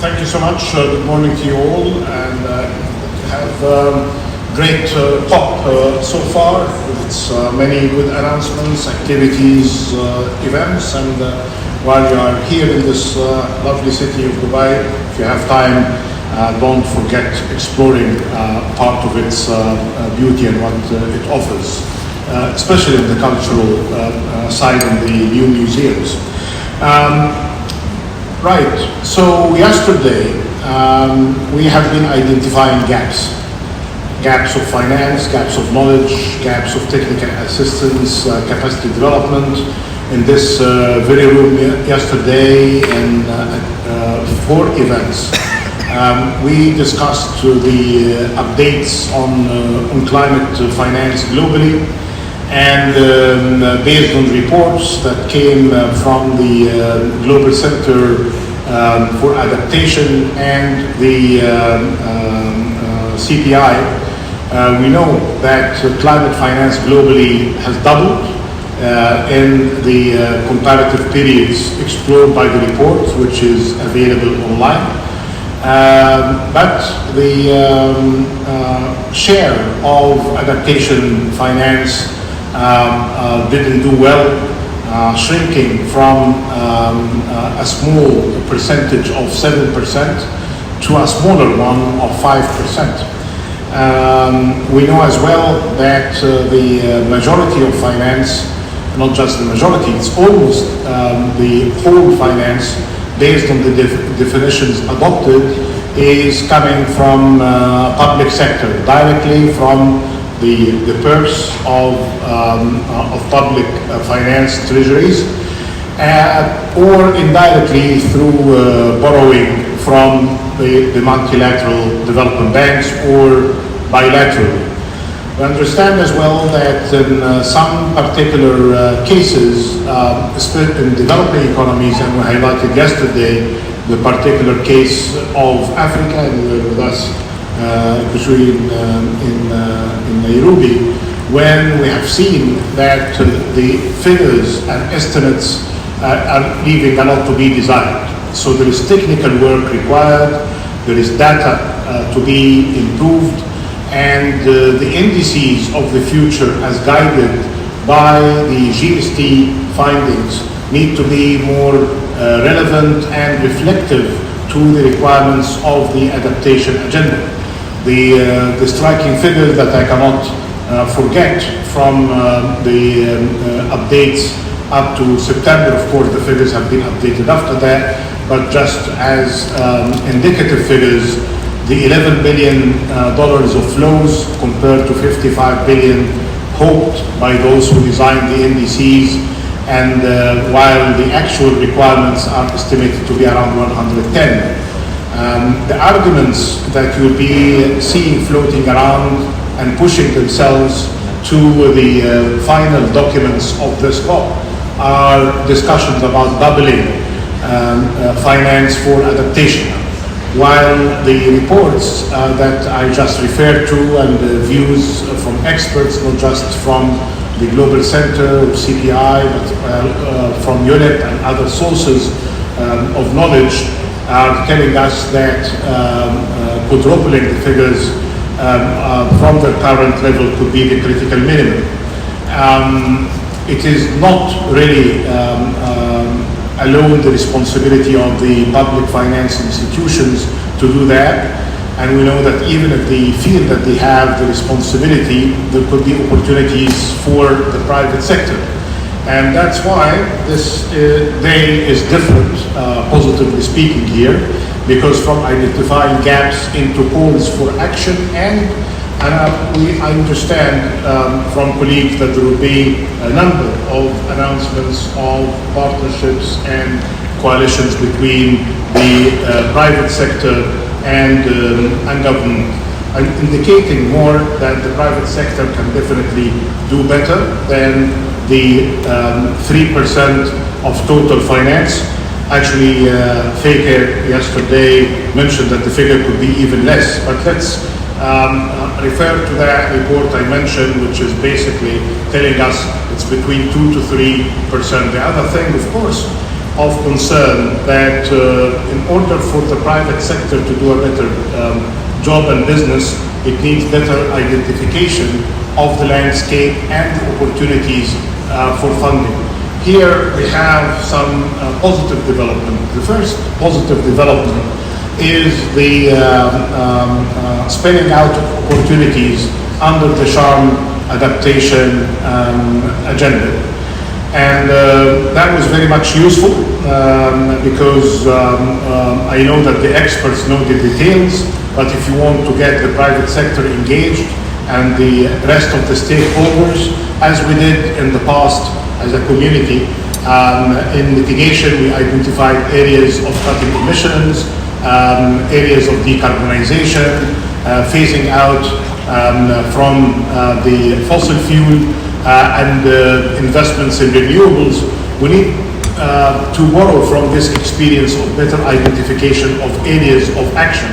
Thank you so much. Good morning to you all, and have great COP so far. It's many good announcements, activities, events, and while you are here in this lovely city of Dubai, if you have time, don't forget exploring part of its beauty and what it offers, especially on the cultural side and the new museums. Right, so yesterday we have been identifying gaps of finance, gaps of knowledge, gaps of technical assistance, capacity development. In this very room yesterday and 4 events, we discussed the updates on climate finance globally, and based on reports that came from the Global Center for Adaptation and the CPI, we know that climate finance globally has doubled in the comparative periods explored by the report, which is available online. But the share of adaptation finance didn't do well, shrinking from a small percentage of 7% to a smaller one of 5%. We know as well that the majority of finance, not just the majority, it's almost the whole finance based on the definitions adopted is coming from public sector, directly from the purse of public finance treasuries, or indirectly through borrowing from the multilateral development banks or bilaterally. We understand as well that in some particular cases, in developing economies, and we highlighted yesterday the particular case of Africa, and we were with us in Nairobi, when we have seen that the figures and estimates are leaving a lot to be desired. So there is technical work required, there is data to be improved, and the indices of the future as guided by the GST findings need to be more relevant and reflective to the requirements of the adaptation agenda. The striking figure that I cannot forget from the updates up to September, of course the figures have been updated after that, but just as indicative figures, the $11 billion of flows compared to $55 billion hoped by those who designed the indices, and while the actual requirements are estimated to be around 110. The arguments that you'll be seeing floating around and pushing themselves to the final documents of this COP are discussions about doubling finance for adaptation, while the reports that I just referred to and the views from experts, not just from the Global Center of CPI, but from UNIT and other sources of knowledge, are telling us that quadrupling the figures from the current level could be the critical minimum. It is not really alone the responsibility of the public finance institutions to do that, and we know that even if they feel that they have the responsibility, there could be opportunities for the private sector. And that's why this day is different, positively speaking here, because from identifying gaps into calls for action, and I understand from colleagues that there will be a number of announcements of partnerships and coalitions between the private sector and government, indicating more that the private sector can definitely do better than the 3% of total finance. Actually, Faker yesterday mentioned that the figure could be even less, but let's refer to that report I mentioned, which is basically telling us it's between 2 to 3%. The other thing, of course, of concern that in order for the private sector to do a better job and business, it needs better identification of the landscape and opportunities for funding. Here we have some positive development. The first positive development is the spelling out of opportunities under the Sharm adaptation agenda. And that was very much useful because I know that the experts know the details, but if you want to get the private sector engaged and the rest of the stakeholders, as we did in the past as a community, in mitigation we identified areas of cutting emissions, areas of decarbonization, phasing out from the fossil fuel and investments in renewables. We need to borrow from this experience of better identification of areas of action.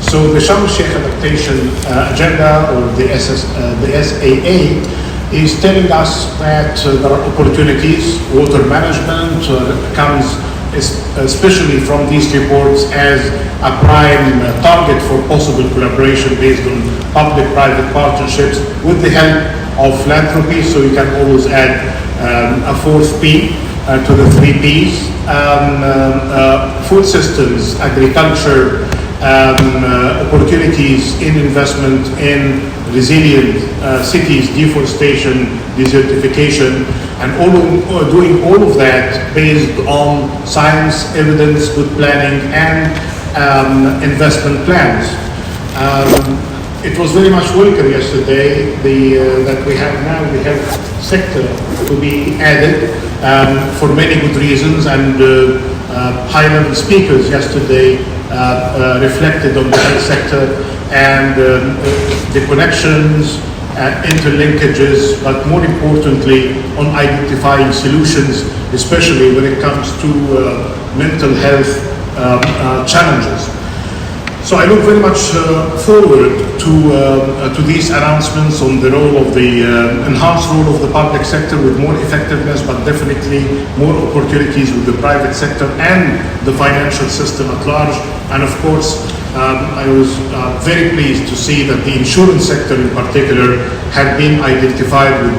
So the Sharm el-Sheikh adaptation agenda, or the SAA, is telling us that there are opportunities. Water management comes especially from these reports as a prime target for possible collaboration based on public-private partnerships with the help of philanthropy. So you can always add a fourth P to the three Ps. Food systems, agriculture, opportunities in investment in resilient cities, deforestation, desertification, and doing all of that based on science, evidence, good planning, and investment plans. It was very much welcome yesterday that we have now the health sector to be added for many good reasons, and high-level speakers yesterday reflected on the health sector and the connections, interlinkages, but more importantly on identifying solutions, especially when it comes to mental health challenges. So I look very much forward to these announcements on the role of the enhanced role of the public sector with more effectiveness, but definitely more opportunities with the private sector and the financial system at large. And of course, I was very pleased to see that the insurance sector in particular had been identified with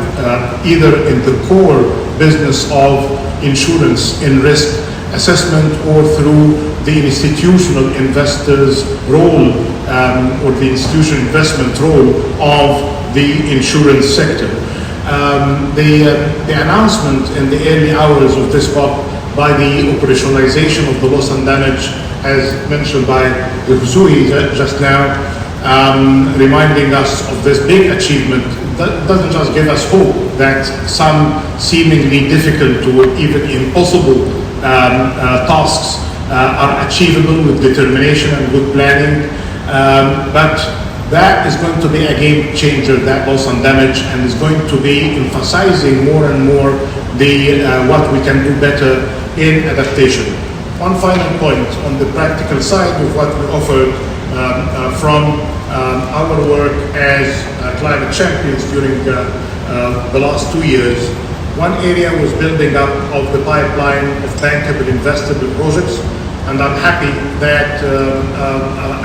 either in the core business of insurance in risk assessment or through the institutional investors' role or the institutional investment role of the insurance sector. The announcement in the early hours of this COP by the operationalization of the loss and damage, as mentioned by the Husui just now, reminding us of this big achievement, that doesn't just give us hope that some seemingly difficult or even impossible tasks are achievable with determination and good planning, but that is going to be a game changer, that loss and damage, and is going to be emphasizing more and more the what we can do better in adaptation. One final point on the practical side of what we offered from our work as climate champions during the last 2 years. One area was building up of the pipeline of bankable investable projects, and I'm happy that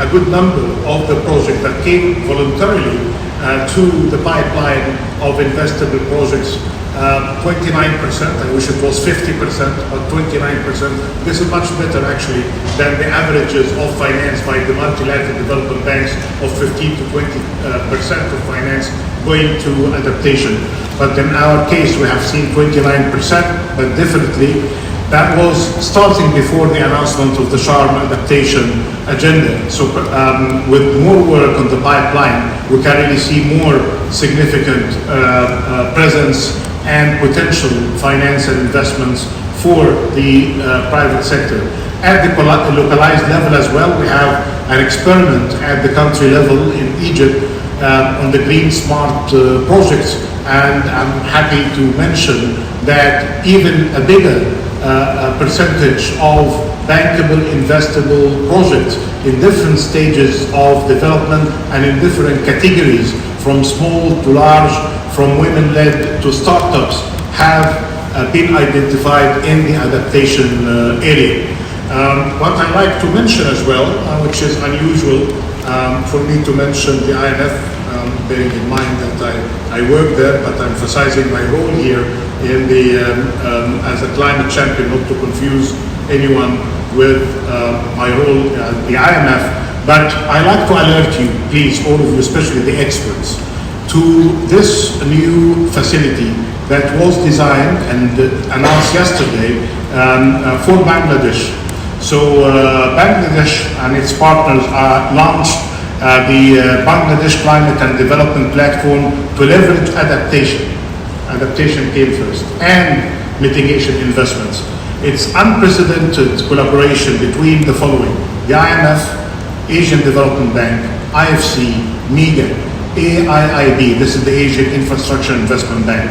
a good number of the projects that came voluntarily to the pipeline of investable projects, 29%, I wish it was 50%, but 29%, this is much better actually than the averages of finance by the multilateral development banks of 15 to 20% of finance going to adaptation. But in our case, we have seen 29%, but definitely that was starting before the announcement of the Sharm adaptation agenda. So with more work on the pipeline, we can really see more significant presence and potential finance and investments for the private sector. At the localized level as well, we have an experiment at the country level in Egypt on the green smart projects, and I'm happy to mention that even a bigger percentage of bankable, investable projects in different stages of development and in different categories, from small to large, from women-led to startups, have been identified in the adaptation area. What I'd like to mention as well, which is unusual for me to mention the IMF, bearing in mind that I work there, but I'm emphasizing my role here in the as a climate champion, not to confuse anyone with my role at the IMF. But I like to alert you, please, all of you, especially the experts, to this new facility that was designed and announced yesterday for Bangladesh. So Bangladesh and its partners launched the Bangladesh Climate and Development Platform to leverage adaptation. Adaptation came first, and mitigation investments. It's unprecedented collaboration between the following: the IMF, Asian Development Bank, IFC, MEGA, AIIB, this is the Asian Infrastructure Investment Bank,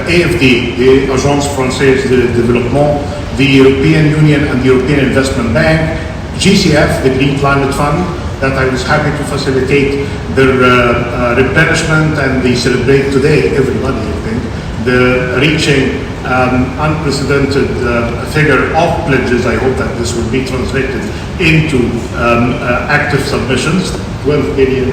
AFD, the Agence Française de Développement, the European Union and the European Investment Bank, GCF, the Green Climate Fund, that I was happy to facilitate their replenishment, and they celebrate today, everybody I think, the reaching unprecedented figure of pledges. I hope that this will be translated into active submissions, 12 billion,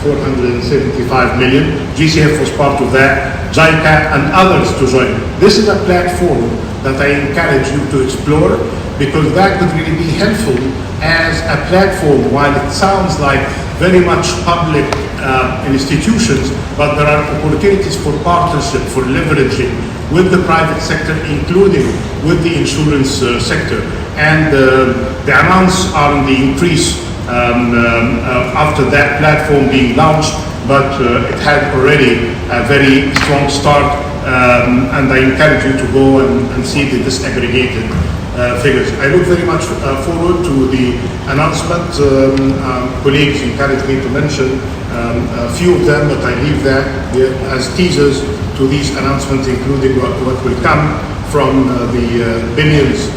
475 million. GCF was part of that, JICA and others to join. This is a platform that I encourage you to explore, because that could really be helpful as a platform. While it sounds like very much public institutions, but there are opportunities for partnership, for leveraging with the private sector, including with the insurance sector. And the amounts are on the increase after that platform being launched, but it had already a very strong start, and I encourage you to go and see the disaggregated figures. I look very much forward to the announcement. Colleagues encouraged me to mention a few of them, but I leave that as teasers to these announcements, including what will come from the billions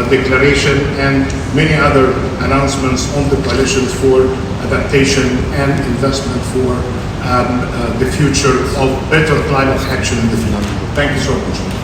declaration and many other announcements on the coalitions for adaptation and investment for the future of better climate action in the future. Thank you so much.